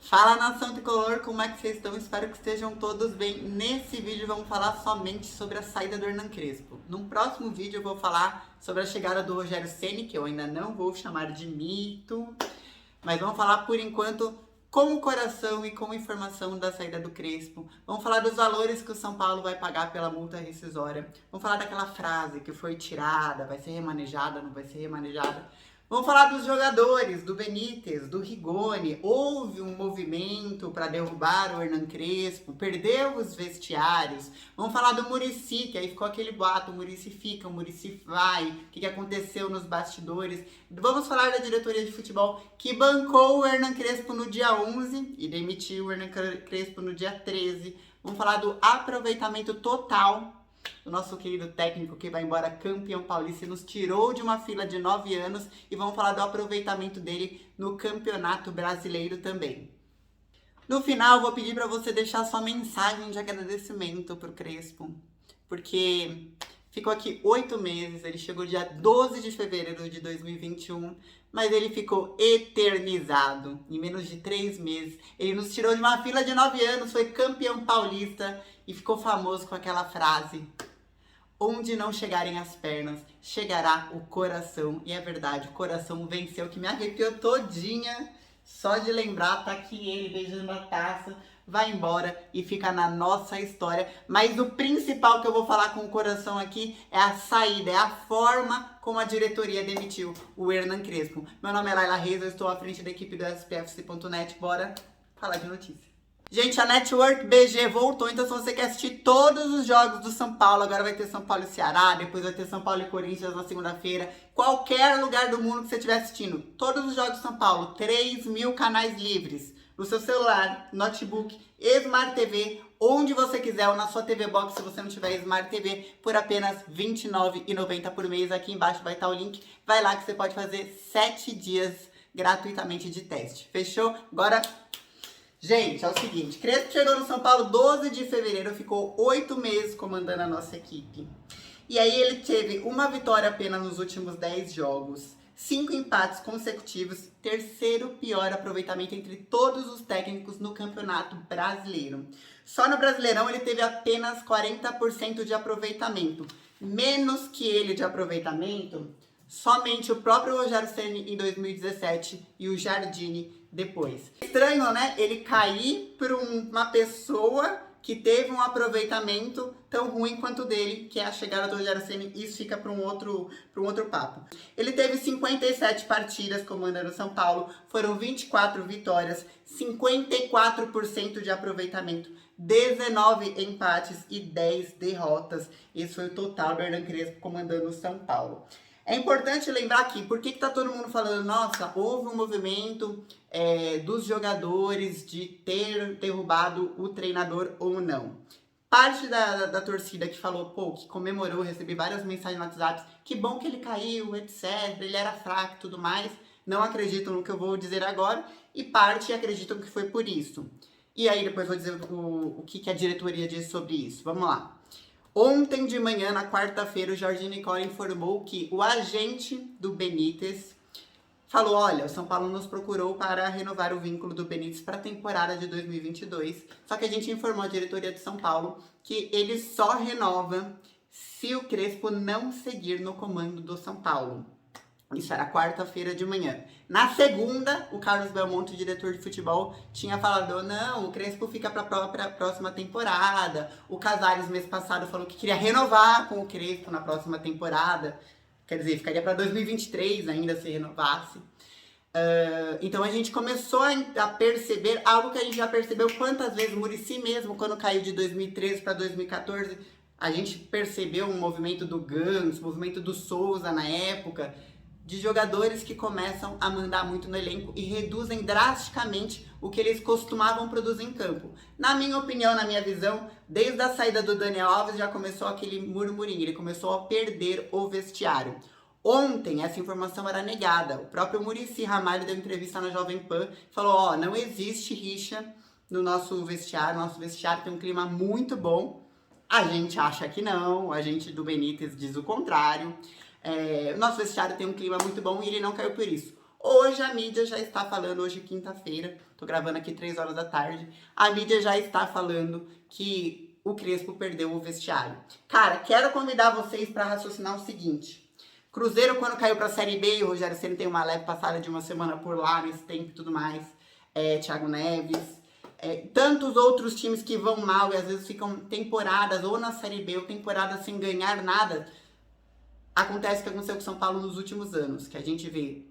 Fala, nação tricolor, como é que vocês estão? Espero que estejam todos bem. Nesse vídeo vamos falar somente sobre a saída do Hernan Crespo. Num próximo vídeo eu vou falar sobre a chegada do Rogério Ceni, que eu ainda não vou chamar de mito, mas vamos falar por enquanto com o coração e com informação da saída do Crespo. Vamos falar dos valores que o São Paulo vai pagar pela multa rescisória. Vamos falar daquela frase que foi tirada, vai ser remanejada, não vai ser remanejada. Vamos falar dos jogadores, do Benítez, do Rigoni. Houve um movimento para derrubar o Hernan Crespo, perdeu os vestiários. Vamos falar do Muricy, que aí ficou aquele boato, o Muricy fica, o Muricy vai, o que aconteceu nos bastidores. Vamos falar da diretoria de futebol que bancou o Hernan Crespo no dia 11 e demitiu o Hernan Crespo no dia 13. Vamos falar do aproveitamento total do nosso querido técnico que vai embora campeão paulista e nos tirou de uma fila de 9 anos. E vamos falar do aproveitamento dele no campeonato brasileiro também. No final, vou pedir para você deixar sua mensagem de agradecimento pro Crespo, porque ficou aqui 8 meses, ele chegou dia 12 de fevereiro de 2021, mas ele ficou eternizado. Em menos de 3 meses, ele nos tirou de uma fila de 9 anos, foi campeão paulista e ficou famoso com aquela frase: onde não chegarem as pernas, chegará o coração. E é verdade, o coração venceu, que me arrepiou todinha. Só de lembrar, tá aqui ele beijando a taça, vai embora e fica na nossa história. Mas o principal que eu vou falar com o coração aqui é a saída, é a forma como a diretoria demitiu o Hernan Crespo. Meu nome é Laila Reis, eu estou à frente da equipe do SPFC.net. Bora falar de notícia. Gente, a Network BG voltou, então se você quer assistir todos os jogos do São Paulo, agora vai ter São Paulo e Ceará, depois vai ter São Paulo e Corinthians na segunda-feira, qualquer lugar do mundo que você estiver assistindo, todos os jogos do São Paulo, 3.000 canais livres, no seu celular, notebook, Smart TV, onde você quiser, ou na sua TV Box, se você não tiver Smart TV, por apenas R$ 29,90 por mês. Aqui embaixo vai estar o link, vai lá que você pode fazer 7 dias gratuitamente de teste, fechou? Agora... gente, é o seguinte, Crespo chegou no São Paulo 12 de fevereiro, ficou 8 meses comandando a nossa equipe. E aí ele teve uma vitória apenas nos últimos 10 jogos, 5 empates consecutivos, terceiro pior aproveitamento entre todos os técnicos no Campeonato Brasileiro. Só no Brasileirão ele teve apenas 40% de aproveitamento. Menos que ele de aproveitamento, somente o próprio Rogério Ceni em 2017 e o Jardine depois. Estranho, né? Ele cair para uma pessoa que teve um aproveitamento tão ruim quanto o dele, que é a chegada do Rogério Ceni. Isso fica para um outro papo. Ele teve 57 partidas comandando São Paulo, foram 24 vitórias, 54% de aproveitamento, 19 empates e 10 derrotas. Esse foi o total do Hernan Crespo comandando São Paulo. É importante lembrar aqui, por que tá todo mundo falando, nossa, houve um movimento dos jogadores de ter derrubado o treinador ou não. Parte da torcida que falou, pô, que comemorou, recebi várias mensagens no WhatsApp, que bom que ele caiu, etc, ele era fraco e tudo mais, não acreditam no que eu vou dizer agora, e parte acreditam que foi por isso. E aí depois vou dizer o que a diretoria diz sobre isso. Vamos lá. Ontem de manhã, na quarta-feira, o Jorginho Nicola informou que o agente do Benítez falou, olha, o São Paulo nos procurou para renovar o vínculo do Benítez para a temporada de 2022, só que a gente informou a diretoria de São Paulo que ele só renova se o Crespo não seguir no comando do São Paulo. Isso era quarta-feira de manhã. Na segunda, o Carlos Belmonte, o diretor de futebol, tinha falado, não, o Crespo fica para a próxima temporada. O Casares, mês passado, falou que queria renovar com o Crespo na próxima temporada. Quer dizer, ficaria para 2023 ainda se renovasse. Então a gente começou a perceber algo que a gente já percebeu quantas vezes, o Muricy mesmo, quando caiu de 2013 para 2014, a gente percebeu um movimento do Gans, movimento do Souza na época, de jogadores que começam a mandar muito no elenco e reduzem drasticamente o que eles costumavam produzir em campo. Na minha opinião, na minha visão, desde a saída do Daniel Alves já começou aquele murmurinho, ele começou a perder o vestiário. Ontem essa informação era negada, o próprio Muricy Ramalho deu entrevista na Jovem Pan, falou, ó, não existe rixa no nosso vestiário tem um clima muito bom, a gente acha que não, a gente do Benítez diz o contrário. O nosso vestiário tem um clima muito bom e ele não caiu por isso. Hoje a mídia já está falando, hoje quinta-feira, tô gravando aqui 3 horas da tarde, a mídia já está falando que o Crespo perdeu o vestiário. Cara, quero convidar vocês para raciocinar o seguinte. Cruzeiro, quando caiu pra Série B, o Rogério Ceni tem uma leve passada de uma semana por lá, nesse tempo e tudo mais. Thiago Neves, tantos outros times que vão mal e às vezes ficam temporadas ou na Série B ou temporadas sem ganhar nada. Acontece o que aconteceu com São Paulo nos últimos anos, que a gente vê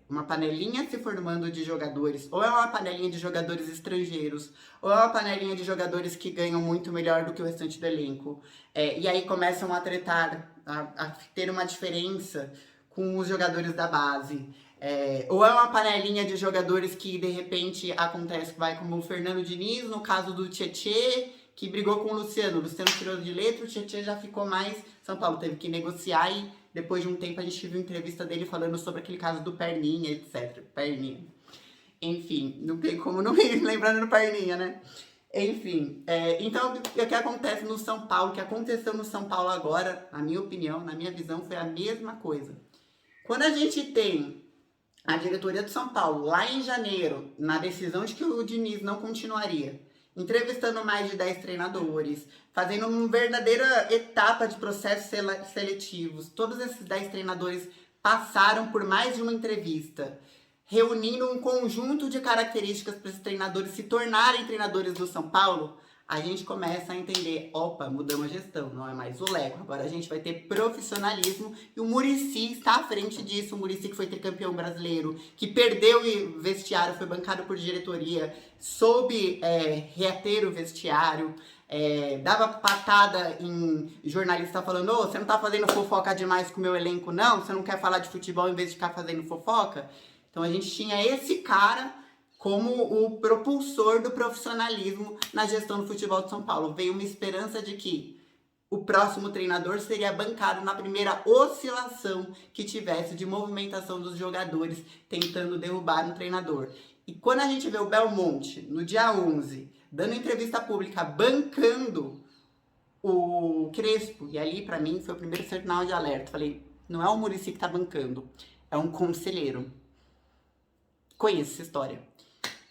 uma panelinha se formando de jogadores, ou é uma panelinha de jogadores estrangeiros, ou é uma panelinha de jogadores que ganham muito melhor do que o restante do elenco. E aí começam a tretar, a ter uma diferença com os jogadores da base. Ou é uma panelinha de jogadores que de repente acontece, vai como o Fernando Diniz, no caso do Tietê, que brigou com o Luciano tirou de letra, o Tietê já ficou mais... São Paulo teve que negociar e depois de um tempo a gente viu entrevista dele falando sobre aquele caso do Perninha, etc. Perninha. Enfim, não tem como não ir lembrando do Perninha, né? Enfim, então o que acontece no São Paulo, o que aconteceu no São Paulo agora, na minha opinião, na minha visão, foi a mesma coisa. Quando a gente tem a diretoria do São Paulo, lá em janeiro, na decisão de que o Diniz não continuaria, entrevistando mais de 10 treinadores, fazendo uma verdadeira etapa de processos seletivos. Todos esses 10 treinadores passaram por mais de uma entrevista, reunindo um conjunto de características para esses treinadores se tornarem treinadores do São Paulo. A gente começa a entender, opa, mudamos a gestão, não é mais o Leco, agora a gente vai ter profissionalismo e o Muricy está à frente disso, o Muricy que foi tricampeão brasileiro, que perdeu o vestiário, foi bancado por diretoria, soube reter o vestiário, dava patada em jornalista falando, ô, você não tá fazendo fofoca demais com o meu elenco não? Você não quer falar de futebol em vez de ficar fazendo fofoca? Então a gente tinha esse cara como o propulsor do profissionalismo na gestão do futebol de São Paulo. Veio uma esperança de que o próximo treinador seria bancado na primeira oscilação que tivesse de movimentação dos jogadores tentando derrubar um treinador. E quando a gente vê o Belmonte, no dia 11, dando entrevista pública, bancando o Crespo, e ali pra mim foi o primeiro sinal de alerta. Falei, não é o Muricy que tá bancando, é um conselheiro. Conheço essa história.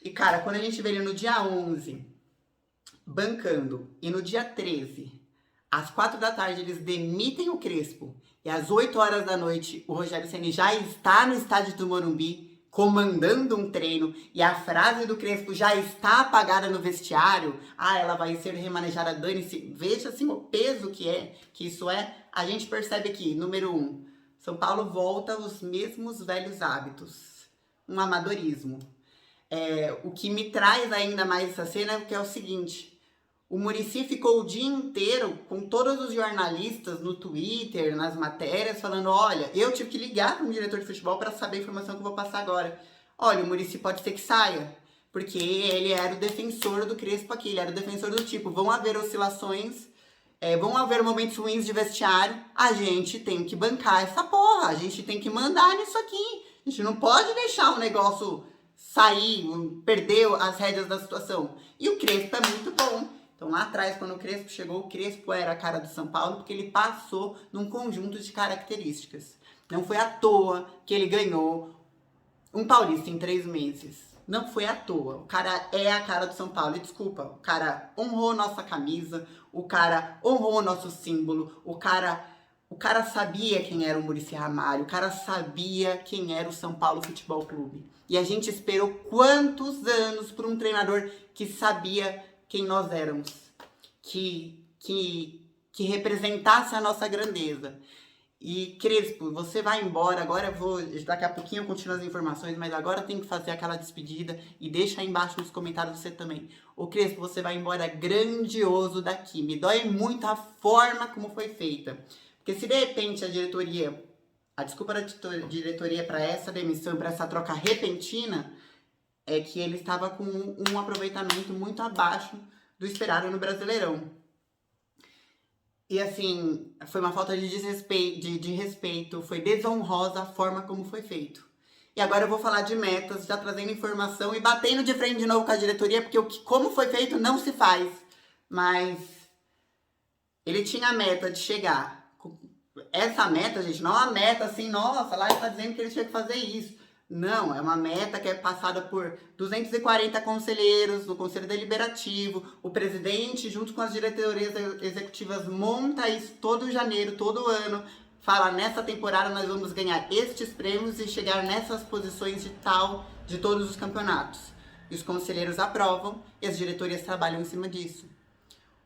E, cara, quando a gente vê ele no dia 11, bancando, e no dia 13, às 4 da tarde, eles demitem o Crespo, e às 8 horas da noite, o Rogério Ceni já está no estádio do Morumbi, comandando um treino, e a frase do Crespo já está apagada no vestiário, ela vai ser remanejada, dane-se, veja assim o peso que isso é, a gente percebe aqui, número 1, São Paulo volta aos mesmos velhos hábitos, um amadorismo. O que me traz ainda mais essa cena é que é o seguinte, o Muricy ficou o dia inteiro com todos os jornalistas no Twitter, nas matérias, falando, olha, eu tive que ligar para um diretor de futebol para saber a informação que eu vou passar agora. Olha, o Muricy pode ser que saia, porque ele era o defensor do Crespo aqui, ele era o defensor do tipo, vão haver oscilações, vão haver momentos ruins de vestiário, a gente tem que bancar essa porra, a gente tem que mandar nisso aqui, a gente não pode deixar o negócio sair, perdeu as rédeas da situação. E o Crespo é muito bom. Então lá atrás, quando o Crespo chegou, o Crespo era a cara do São Paulo porque ele passou num conjunto de características. Não foi à toa que ele ganhou um Paulista em 3 meses. Não foi à toa. O cara é a cara do São Paulo. E desculpa, o cara honrou nossa camisa, o cara honrou nosso símbolo, o cara sabia quem era o Muricy Ramalho, o cara sabia quem era o São Paulo Futebol Clube. E a gente esperou quantos anos por um treinador que sabia quem nós éramos, que representasse a nossa grandeza. E Crespo, você vai embora, agora daqui a pouquinho eu continuo as informações, mas agora eu tenho que fazer aquela despedida e deixa aí embaixo nos comentários você também. Ô Crespo, você vai embora grandioso daqui, me dói muito a forma como foi feita. Porque se de repente a desculpa da diretoria para essa demissão, para essa troca repentina, é que ele estava com um aproveitamento muito abaixo do esperado no Brasileirão. E assim, foi uma falta de respeito, foi desonrosa a forma como foi feito. E agora eu vou falar de metas, já trazendo informação e batendo de frente de novo com a diretoria, porque como foi feito não se faz. Mas ele tinha a meta de chegar. Essa meta, gente, não é uma meta assim, nossa, lá ele tá dizendo que ele tinha que fazer isso. Não, é uma meta que é passada por 240 conselheiros no Conselho Deliberativo. O presidente, junto com as diretorias executivas, monta isso todo janeiro, todo ano. Fala, nessa temporada nós vamos ganhar estes prêmios e chegar nessas posições de todos os campeonatos. E os conselheiros aprovam e as diretorias trabalham em cima disso.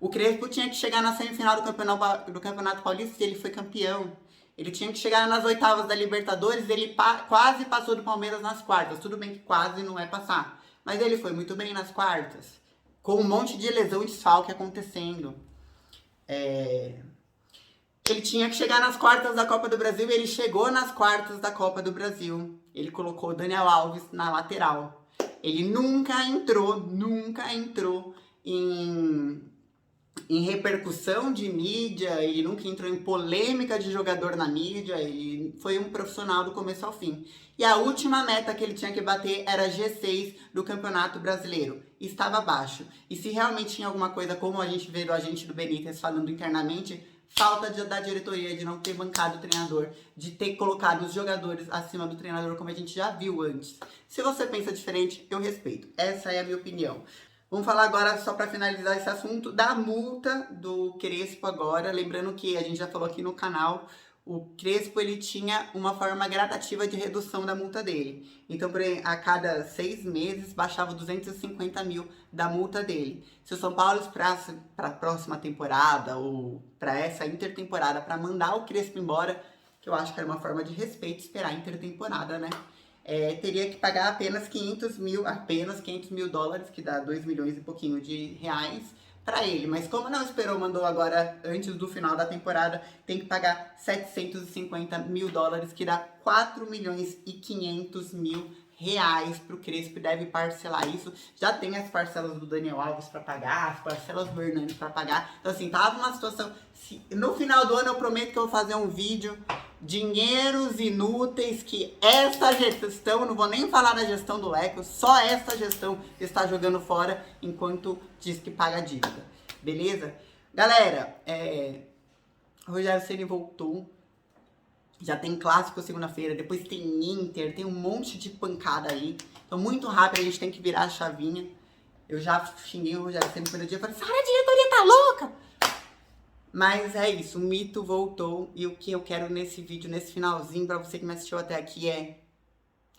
O Crespo tinha que chegar na semifinal do Campeonato Paulista e ele foi campeão. Ele tinha que chegar nas oitavas da Libertadores, ele quase passou do Palmeiras nas quartas. Tudo bem que quase não é passar, mas ele foi muito bem nas quartas, com um monte de lesão e desfalque acontecendo. Ele tinha que chegar nas quartas da Copa do Brasil e ele chegou nas quartas da Copa do Brasil. Ele colocou o Daniel Alves na lateral. Ele nunca entrou em repercussão de mídia, ele nunca entrou em polêmica de jogador na mídia, ele foi um profissional do começo ao fim. E a última meta que ele tinha que bater era G6 do Campeonato Brasileiro. Estava abaixo. E se realmente tinha alguma coisa, como a gente vê do agente do Benítez falando internamente, falta da diretoria de não ter bancado o treinador, de ter colocado os jogadores acima do treinador, como a gente já viu antes. Se você pensa diferente, eu respeito. Essa é a minha opinião. Vamos falar agora, só para finalizar esse assunto, da multa do Crespo agora. Lembrando que a gente já falou aqui no canal, o Crespo ele tinha uma forma gradativa de redução da multa dele. Então, a cada 6 meses, baixava 250 mil da multa dele. Se o São Paulo esperasse para a próxima temporada ou para essa intertemporada para mandar o Crespo embora, que eu acho que era uma forma de respeito esperar a intertemporada, né? Teria que pagar apenas 500 mil dólares, que dá 2 milhões e pouquinho de reais, para ele. Mas como não esperou, mandou agora antes do final da temporada, tem que pagar 750 mil dólares, que dá 4 milhões e 500 mil reais pro Crespo, e deve parcelar isso. Já tem as parcelas do Daniel Alves para pagar, as parcelas do Hernani para pagar. Então assim, tava uma situação... No final do ano eu prometo que eu vou fazer um vídeo dinheiros inúteis que esta gestão, não vou nem falar da gestão do Leco, só esta gestão está jogando fora enquanto diz que paga a dívida. Beleza? Galera, Rogério Ceni voltou. Já tem clássico segunda-feira, depois tem Inter, tem um monte de pancada aí. Então muito rápido a gente tem que virar a chavinha. Eu já xinguei o Rogério Ceni no primeiro dia, falei, a diretoria tá louca! Mas é isso, o mito voltou, e o que eu quero nesse vídeo, nesse finalzinho, pra você que me assistiu até aqui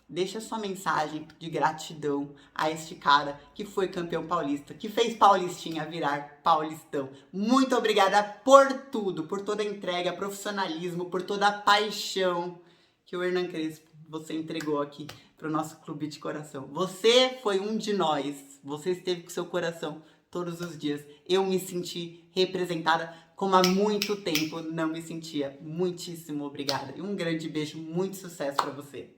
deixa sua mensagem de gratidão a este cara que foi campeão paulista, que fez Paulistinha virar Paulistão. Muito obrigada por tudo, por toda a entrega, profissionalismo, por toda a paixão que o Hernan Crespo, você entregou aqui pro nosso clube de coração. Você foi um de nós, você esteve com seu coração todos os dias. Eu me senti representada como há muito tempo não me sentia. Muitíssimo obrigada. E um grande beijo, muito sucesso pra você.